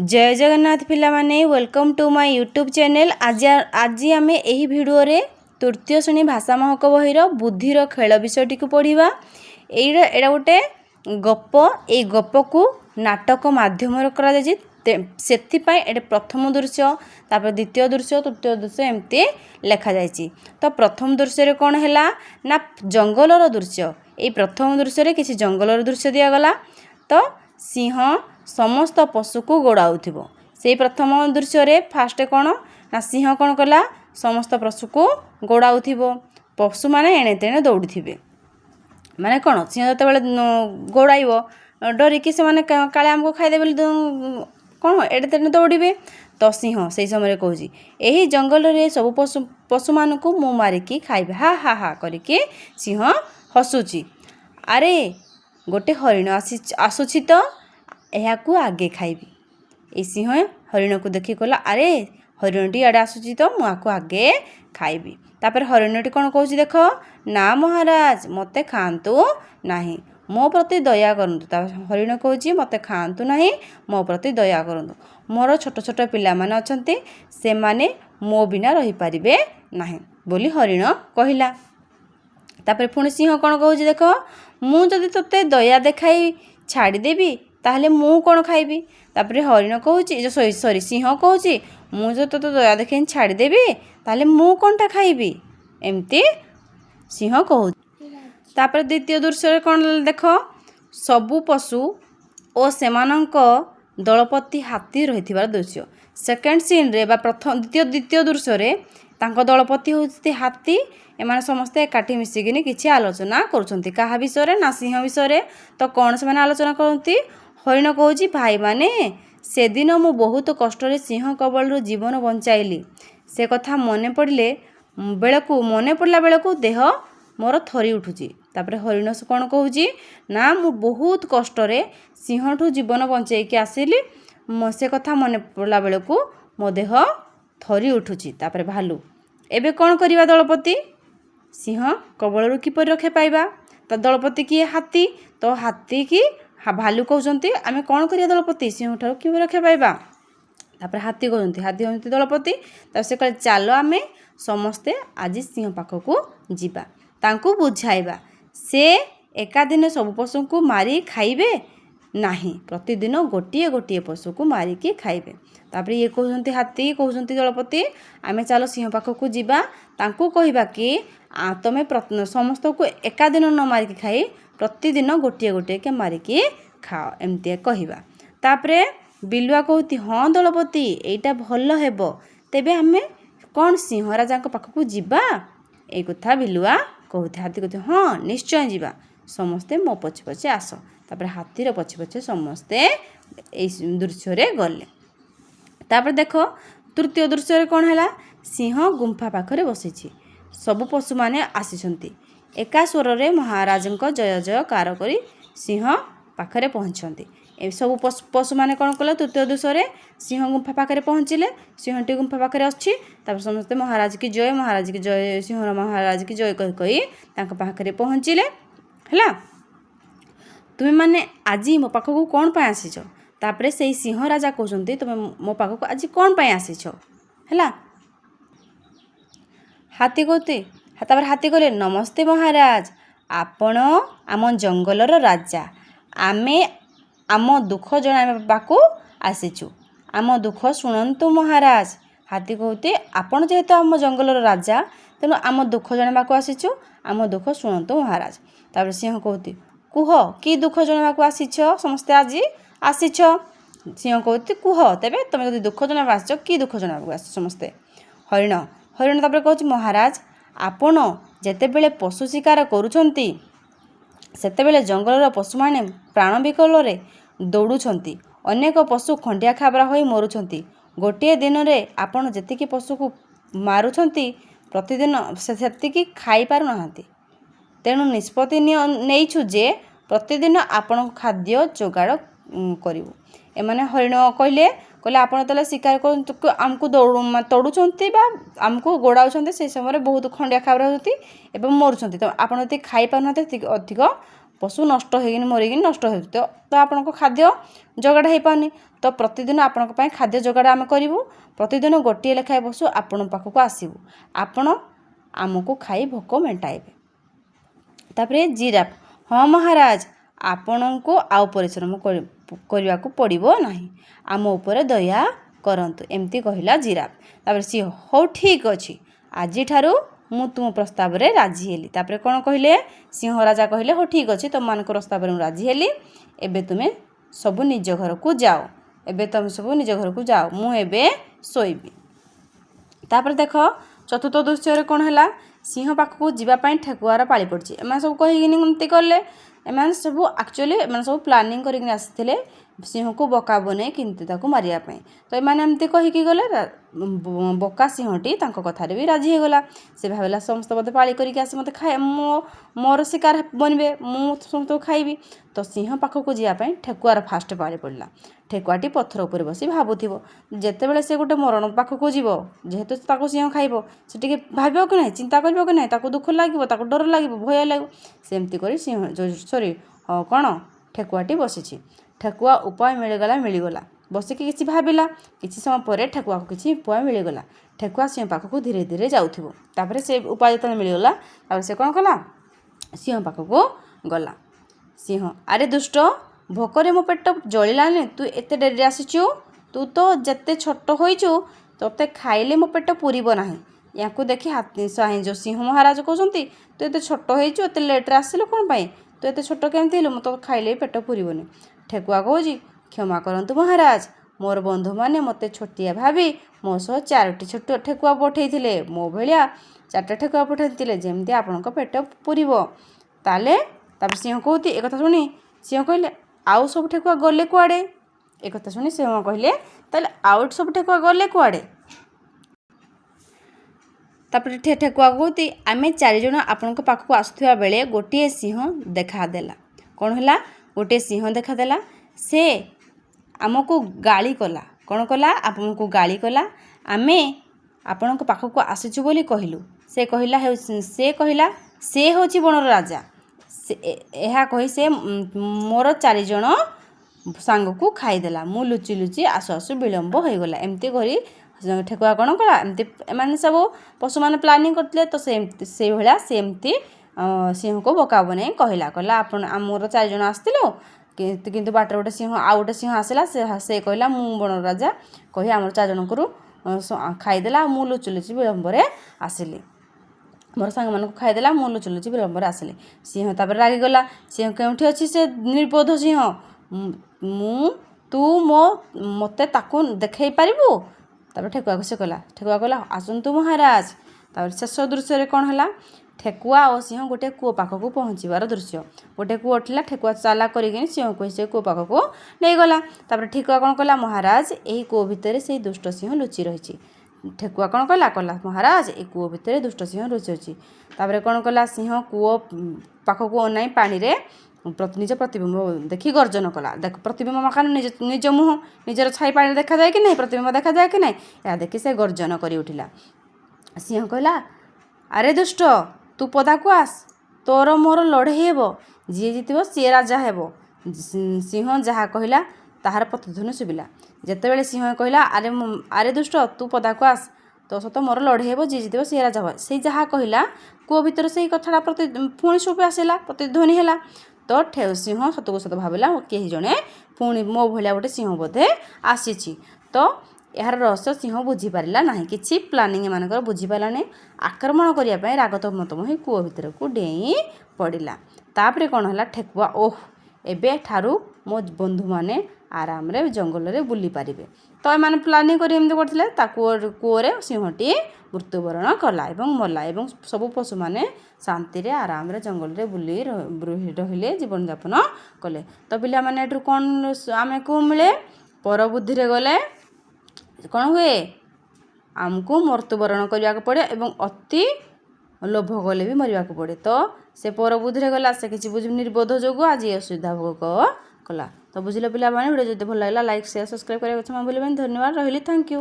जय जगन्नाथ पिलामाने welcome to my YouTube channel. आज आम यही भिडियो तृतीय श्रेणी भाषा महक बहिर बुद्धिर खेल विषयटी को पढ़ा। एटा गोटे गप, ये गप को नाटक माध्यम से प्रथम दृश्य तापर द्वितीय दृश्य तृतीय दृश्य एमती लिखा जाइए। तो प्रथम दृश्य कौन है ना जंगलर दृश्य। ये प्रथम दृश्य किसी जंगलर दृश्य दिगला। तो सिंह समस्त पशु को गोड़ाउथिबो। से प्रथम दृश्य फास्ट कौन ना सिंह कौन कला समस्त पशु को गोड़ाउथिबो। पशु माने एणे तेणे दौड़िथिबे। माने कौन सिंह जते बेले गोड़ाइब डरिकी से माने काले आमको खाइदे बोली कौन एड़े तेड़े दौड़े। तो सिंह से समय कौच यही जंगल रे सब पशु मान को मु मारिकी खाइबे हा हा हा करके सिंह हसुची। अरे गोटे हरिण आसुची तो यह को आगे खाइबी। ये सिंह हरिण को देखी कहला अरे हरिणटी आड़े आसुची तो मुझे आगे खाइबी। तापर हरिणटी कौन कौच देख ना महाराज मते खातु नहीं मो प्रति दया करंतु। हरिण कौच मते खातु नहीं मो प्रति दया करंतु। मोर छोट छोट पिला माने अछंती से माने मो बिना रही पारिबे नहीं बोली हरिण कहिला। तापर पुणी सिंह कौन कौच देख मु जदि तोते दया देखाई छाड़देवी ताहले मु कौन खाइबी। तापर हरिण कहूँ सॉरी सिंह कहूँ मु जो तोते दया देखी छाड़देवी ताहले मु कौनटा खाइबी एमती सिंह कहूँ। तापर द्वितीय दृश्य कौन देख सबु पशु और सेमानंक दलपति हाथी रही दृश्य। सेकेंड सीन रे बा प्रथम द्वितीय दृश्य रे तांको दलपति होती हाथी। एमाने समस्ते एकाठी मिसिकिनी किछि आलोचना करुछंती कहा विषय ना सिंह विषय। तो कौन से माने आलोचना करती हरिण कहूँ भाई माने से दिन मु बहुत कष्ट सिंह कबल जीवन बंचाइली से कथा मन पड़ला बेलू देह मोर थरी उठुची। तापर हरिण कौन कहूँ ना मु बहुत कष्ट सिंह ठू जीवन बंचाई आसिली से कथा मन पड़ला बेलू मो देह थरी उठुची। तापर भालू एबे कौन करिबा दलपति सिंह कबल किपर रक्षा पाइबा। तो दलपति किए हाथी तो हाथी की भालू कहते आम कौन करिया दलपति सिंह ठार कि रक्षा पाइबा। तापर हाथी कहते दलपति तापर से कहे चल आम समस्ते आज सिंह पाखक जीवा तांको बुझाइबा से एका दिन सब पशु को मारी खाइबे नहीं प्रतिदिन गोटे गोटे पशु को मारिकी खाइबे। तापर ये कहते हाथी कहते दलपति आमे चलो सिंह पाखक जीवा तांको कहबा कि तमे समस्त को एका दिन न मारिकी खाई प्रतिदिन गोटे गोटे के मारिकी खाओ एमती कहबा। तापरे बिलुआ कहती हाँ दलपति एटा भल हेबो तेबे आमे कौन सिंह राजा पाखक जीवा ए कथा बिलुआ कहते। हाथी कहते हाँ निश्चय जीवा समस्ते मो पछे पछे आस। तापर हाथीर पछे पछे समस्ते ए दृश्य रे गले। तापर देख तृतीय दृश्य कौन है सिंह गुंफा पाखरे बसिछि सबु पशु माने आसीछंती एका स्वर रे महाराज जय जयकार करी सिंह पाखरे पहुँचती। सब पशु माने कौन कले तृतीय दृश्य सिंह गुंफा पाखरे पहुँचिले सिंहटी गुंफा पाखरे अच्छी। तापर समस्ते महाराज की जय सिंह महाराज की जय कही कही तांका पाखरे पहुँचिले हैला। तुम माने आज मो पाखक कौन पाई आसीछ। तापर से सिंह राजा कहते तुम मो पाखक आज कौन पाई आसीछ हैला। हाथी कहते तापर हाथी कहले नमस्ते महाराज आपण आम जंगलर राजा आमे आम दुख जणाइबाकू आसीचु आम दुख शुणन्तु महाराज। हाथी कहते आपण जेहेतु आम जंगलर राजा तेणु आम दुख जणाइबाकू आसीचु आम दुख शुणन्तु महाराज। तापर सिंह कहते कुह कि दुख जणाइबाकू आसीछ समस्ते आज आसीछ। सिंह कहते कुह तेबे तुम जदि दुख जणाइबा आसीछ कि दुख जणाइबाकू आसीछ समस्ते। हरिण तापर कहते महाराज आपण जेतेबेले पशु शिकार करूछंती सेतेबेले जंगलर पशु माने प्राण विकल दौड़ुछंती अनेक पशु खंडिया खाबरा होई मरुछंती। गोटे दिन रे आपण जेतिकी पशु को मारुछंती प्रतिदिन सेतिकी खाई पारु नाहांती तेणु निष्पत्ति नेइछु जे प्रतिदिन आपण खाद्य जोगाड़ करिवु। एमाने हरिण कहले आपण तले शिकार कर आमको तोड़ुछंती बा आमको गोड़ाउछंती से समय बहुत खंडिया खाबरा होती एवं मरुछंती तो आपण यदि खाई पारु नाहांती अधिक ପଶୁ ନଷ୍ଟ ହେଇକିନି ମରିକିନି ନଷ୍ଟ ହେଉଛି। ତ ଆପଣଙ୍କ ଖାଦ୍ୟ ଯୋଗାଡ଼ ହେଇପାରୁନି। ତ ପ୍ରତିଦିନ ଆପଣଙ୍କ ପାଇଁ ଖାଦ୍ୟ ଯୋଗାଡ଼ ଆମେ କରିବୁ। ପ୍ରତିଦିନ ଗୋଟିଏ ଲେଖାଏଁ ପଶୁ ଆପଣଙ୍କ ପାଖକୁ ଆସିବୁ, ଆପଣ ଆମକୁ ଖାଇ ଭୋକ ମେଣ୍ଟାଇବେ। ତାପରେ ଜିରାଫ, ହଁ ମହାରାଜ, ଆପଣଙ୍କୁ ଆଉ ପରିଶ୍ରମ କରିବାକୁ ପଡ଼ିବ ନାହିଁ, ଆମ ଉପରେ ଦୟା କରନ୍ତୁ, ଏମିତି କହିଲା ଜିରାଫ। ତାପରେ ସିଂହ, ହଉ ଠିକ୍ ଅଛି, ଆଜିଠାରୁ ମୁଁ ତୁମ ପ୍ରସ୍ତାବରେ ରାଜି ହେଲି। ତାପରେ କ'ଣ କହିଲେ? ସିଂହ ରାଜା କହିଲେ, ହଉ ଠିକ୍ ଅଛି, ତୁମମାନଙ୍କ ପ୍ରସ୍ତାବରେ ମୁଁ ରାଜି ହେଲି, ଏବେ ତୁମେ ସବୁ ନିଜ ଘରକୁ ଯାଅ, ମୁଁ ଏବେ ଶୋଇବି। ତାପରେ ଦେଖ ଚତୁର୍ଥ ଦୃଶ୍ୟରେ କ'ଣ ହେଲା? ସିଂହ ପାଖକୁ ଯିବା ପାଇଁ ଠେକୁଆର ପାଳି ପଡ଼ିଛି। ଏମାନେ ସବୁ କହିକିନି ଏମିତି କଲେ। ଏମାନେ ସବୁ ପ୍ଲାନିଂ କରିକିନି ଆସିଥିଲେ ସିଂହକୁ ବକା ବନେଇ କେମିତି ତାକୁ ମାରିବା ପାଇଁ। ତ ଏମାନେ ଏମିତି କହିକି ଗଲେ। ବକା ସିଂହଟି ତାଙ୍କ କଥାରେ ବି ରାଜି ହେଇଗଲା। ସେ ଭାବିଲା ସମସ୍ତେ ମୋତେ ପାଳି କରିକି ଆସି ମୋତେ ମୋର ଶିକାର ବନିବେ, ମୁଁ ସମସ୍ତଙ୍କୁ ଖାଇବି। ତ ସିଂହ ପାଖକୁ ଯିବା ପାଇଁ ଠେକୁଆର ଫାଷ୍ଟ ପାଳି ପଡ଼ିଲା। ଠେକୁଆଟି ପଥର ଉପରେ ବସି ଭାବୁଥିବ। ଯେତେବେଳେ ସେ ଗୋଟେ ମରଣ ପାଖକୁ ଯିବ, ଯେହେତୁ ତାକୁ ସିଂହ ଖାଇବ, ସେ ଟିକେ ଭାବିବ କି ନାହିଁ, ଚିନ୍ତା କରିବ କି ନାହିଁ, ତାକୁ ଦୁଃଖ ଲାଗିବ, ତାକୁ ଡର ଲାଗିବ, ଭୟ ଲାଗିବ। ସେମିତି କରି ଠେକୁଆଟି ବସିଛି। ଠେକୁଆ ଉପାୟ ମିଳିଗଲା। ବସିକି କିଛି ଭାବିଲା। କିଛି ସମୟ ପରେ ଠେକୁଆକୁ କିଛି ଉପାୟ ମିଳିଗଲା। ଠେକୁଆ ସିଂହ ପାଖକୁ ଧୀରେ ଧୀରେ ଯାଉଥିବ। ତାପରେ ସେ ଉପାୟ ଯେତେବେଳେ ମିଳିଗଲା, ତାପରେ ସେ କ'ଣ କଲା? ସିଂହ ପାଖକୁ ଗଲା। ସିଂହ, ଆରେ ଦୁଷ୍ଟ, ଭୋକରେ ମୋ ପେଟ ଜଳିଲାନି, ତୁ ଏତେ ଡେରିରେ ଆସିଛୁ? ତୁ ତ ଯେତେ ଛୋଟ ହୋଇଛୁ, ତୋତେ ଖାଇଲେ ମୋ ପେଟ ପୁରିବ ନାହିଁ। ୟାକୁ ଦେଖି ଯେଉଁ ସିଂହ ମହାରାଜ କହୁଛନ୍ତି, ତୁ ଏତେ ଛୋଟ ହେଇଛୁ, ଏତେ ଲେଟ୍ରେ ଆସିଲୁ କ'ଣ ପାଇଁ? ତୁ ଏତେ ଛୋଟ କେମିତି ହେଲୁ? ମୁଁ ତ ଖାଇଲେ ବି ପେଟ ପୁରିବନି। ଠେକୁଆ କହୁଛି, କ୍ଷମା କରନ୍ତୁ ମହାରାଜ, ମୋର ବନ୍ଧୁମାନେ ମୋତେ ଛୋଟିଆ ଭାବି ମୋ ସହ 4ଟି ଛୋଟ ଠେକୁଆ ପଠାଇଥିଲେ। ମୋ ଭଳିଆ 4ଟା ଠେକୁଆ ପଠାଇଥିଲେ, ଯେମିତି ଆପଣଙ୍କ ପେଟ ପୁରିବ। ତାପରେ ସିଂହ କହୁଛି, ଏକଥା ଶୁଣି ସିଂହ କହିଲେ, ଆଉ ସବୁ ଠେକୁଆ ଗଲେ କୁଆଡ଼େ? ଏକଥା ଶୁଣି ସିଂହ କହିଲେ, ତାହେଲେ ଆଉ ସବୁ ଠେକୁଆ ଗଲେ କୁଆଡ଼େ? ତାପରେ ଠେକୁଆ କହୁଛି, ଆମେ 4 ଜଣ ଆପଣଙ୍କ ପାଖକୁ ଆସୁଥିବା ବେଳେ ଗୋଟିଏ ସିଂହ ଦେଖାଦେଲା। କ'ଣ ହେଲା? ଗୋଟିଏ ସିଂହ ଦେଖାଦେଲା। ସେ ଆମକୁ ଗାଳି କଲା। କ'ଣ କଲା? ଆପଣଙ୍କୁ ଗାଳି କଲା। ଆମେ ଆପଣଙ୍କ ପାଖକୁ ଆସିଛୁ ବୋଲି କହିଲୁ। ସେ କହିଲା ସେ ହେଉଛି ବଣର ରାଜା। ଏହା କହି ସେ ମୋର 4 ଜଣ ସାଙ୍ଗକୁ ଖାଇଦେଲା। ମୁଁ ଲୁଚି ଲୁଚି ଆସୁ ବିଳମ୍ବ ହୋଇଗଲା। ଏମିତି କରି ଠେକୁଆ କ'ଣ କଲା? ଏମାନେ ସବୁ ପଶୁମାନେ ପ୍ଲାନିଂ କରିଥିଲେ। ତ ସେଇଭଳିଆ ସେମିତି ସିଂହକୁ ବକା ବନେଇ କହିଲା ଆମର 4 ଜଣ ଆସିଥିଲୁ, କିନ୍ତୁ ବାଟରେ ଆଉ ଗୋଟେ ସିଂହ ଆସିଲା। ସେ କହିଲା, ମୁଁ ବଣର ରାଜା କହି ଆମର 4 ଜଣଙ୍କୁ ଖାଇଦେଲା। ମୁଁ ଲୁଚି ଲୁଚି ବିଳମ୍ବରେ ଆସିଲି। ମୋର ସାଙ୍ଗମାନଙ୍କୁ ଖାଇଦେଲା, ମୁଁ ଲୁଚି ଲୁଚି ବିଳମ୍ବରେ ଆସିଲି। ସିଂହ ତାପରେ ରାଗିଗଲା। ସିଂହ, କେଉଁଠି ଅଛି ସେ ନିର୍ବୋଧ ସିଂହ? ତୁ ମୋତେ ତାକୁ ଦେଖାଇ ପାରିବୁ? ତାପରେ ଠେକୁଆ କହିଲା, ଆସନ୍ତୁ ମହାରାଜ। ତାପରେ ଶେଷ ଦୃଶ୍ୟରେ କ'ଣ ହେଲା? ଠେକୁଆ ଓ ସିଂହ ଗୋଟିଏ କୂଅ ପାଖକୁ ପହଞ୍ଚିବାର ଦୃଶ୍ୟ। ଗୋଟେ କୂଅ ଥିଲା। ଠେକୁଆ ଚାଲାକ କରିକିନି ସିଂହକୁ ସେ କୂଅ ପାଖକୁ ନେଇଗଲା। ତାପରେ ଠେକୁଆ କ'ଣ କଲା? ମହାରାଜ, ଏହି କୂଅ ଭିତରେ ସେଇ ଦୁଷ୍ଟ ସିଂହ ଲୁଚି ରହିଛି। ଠେକୁଆ କ'ଣ କଲା? ମହାରାଜ, ଏ କୂଅ ଭିତରେ ଦୁଷ୍ଟ ସିଂହ ଲୁଚି ଅଛି। ତାପରେ କ'ଣ କଲା? ସିଂହ କୂଅ ପାଖକୁ ଅନାଇ ପାଣିରେ ନିଜ ପ୍ରତିବିମ୍ବ ଦେଖି ଗର୍ଜନ କଲା। ପ୍ରତିବିମ୍ବ ନିଜ ମୁହଁ, ନିଜର ଛାଇ ପାଣିରେ ଦେଖାଯାଏ କି ନାହିଁ? ପ୍ରତିବିମ୍ବ ଦେଖାଯାଏ କି ନାହିଁ? ଏହା ଦେଖି ସେ ଗର୍ଜନ କରି ଉଠିଲା। ସିଂହ କହିଲା, ଆରେ ଦୁଷ୍ଟ, ତୁ ପଦାକୁ ଆସ, ତୋର ମୋର ଲଢ଼େଇ ହେବ, ଯିଏ ଜିତିବ ସିଏ ରାଜା ହେବ। ସିଂହ ଯାହା କହିଲା ତାହାର ପ୍ରତିଧ୍ୱନି ଶୁଭିଲା। ଯେତେବେଳେ ସିଂହ କହିଲା, ଆରେ ଦୁଷ୍ଟ, ତୁ ପଦାକୁ ଆସ, ତୋ ସହିତ ମୋର ଲଢ଼େଇ ହେବ, ଯିଏ ଜିତିବ ସିଏ ରାଜା ହେବ, ସେଇ ଯାହା କହିଲା କୂଅ ଭିତରେ ସେଇ କଥାଟା ପୁଣି ଶୁଭି ଆସିଲା, ପ୍ରତିଧ୍ୱନି ହେଲା। ତ ସିଂହ ସତକୁ ସତ ଭାବିଲା, କେହି ଜଣେ ପୁଣି ମୋ ଭଳିଆ ଗୋଟେ ସିଂହ ବୋଧେ ଆସିଛି। ତ ଏହାର ରହସ୍ୟ ସିଂହ ବୁଝିପାରିଲା ନାହିଁ। କିଛି ପ୍ଲାନିଂ ଏମାନଙ୍କର ବୁଝିପାରିଲାନି। ଆକ୍ରମଣ କରିବା ପାଇଁ ରାଗତମତମ ହୋଇ କୂଅ ଭିତରକୁ ଡେଇଁ ପଡ଼ିଲା। ତାପରେ କ'ଣ ହେଲା? ଠେକୁଆ, ଏବେଠାରୁ ମୋ ବନ୍ଧୁମାନେ ଆରାମରେ ଜଙ୍ଗଲରେ ବୁଲି ପାରିବେ। ତ ଏମାନେ ପ୍ଲାନିଂ କରି ଏମିତି କରିଥିଲେ। କୂଅରେ ସିଂହଟି ମୃତ୍ୟୁବରଣ କଲା ଏବଂ ମଲା, ଏବଂ ସବୁ ପଶୁମାନେ ଶାନ୍ତିରେ ଆରାମରେ ଜଙ୍ଗଲରେ ବୁଲି ରହିଲେ, ଜୀବନଯାପନ କଲେ। ତ ପିଲାମାନେ ଏଠାରୁ କ'ଣ ଆମକୁ ମିଳେ? ପରବୁଦ୍ଧିରେ ଗଲେ କ'ଣ ହୁଏ? ଆମକୁ ମୃତ୍ୟୁବରଣ କରିବାକୁ ପଡ଼େ ଏବଂ ଅତି ଲୋଭ କଲେ ବି ମରିବାକୁ ପଡ଼େ। ତ ସେ ପରବୁଦ୍ଧିରେ ଗଲା, ସେ କିଛି ନିର୍ବୋଧ ଯୋଗୁଁ ଆଜି ଅସୁବିଧା ଭୋଗ କଲା। ତ ବୁଝିଲ ପିଲାମାନେ? ଭିଡ଼ିଓ ଯଦି ଭଲ ଲାଗିଲା, ଲାଇକ୍, ସେୟାର, ସବସ୍କ୍ରାଇବ୍ କରିବାକୁ ଭୁଲିବେନି। ଧନ୍ୟବାଦ। ରହିଲି। Thank you.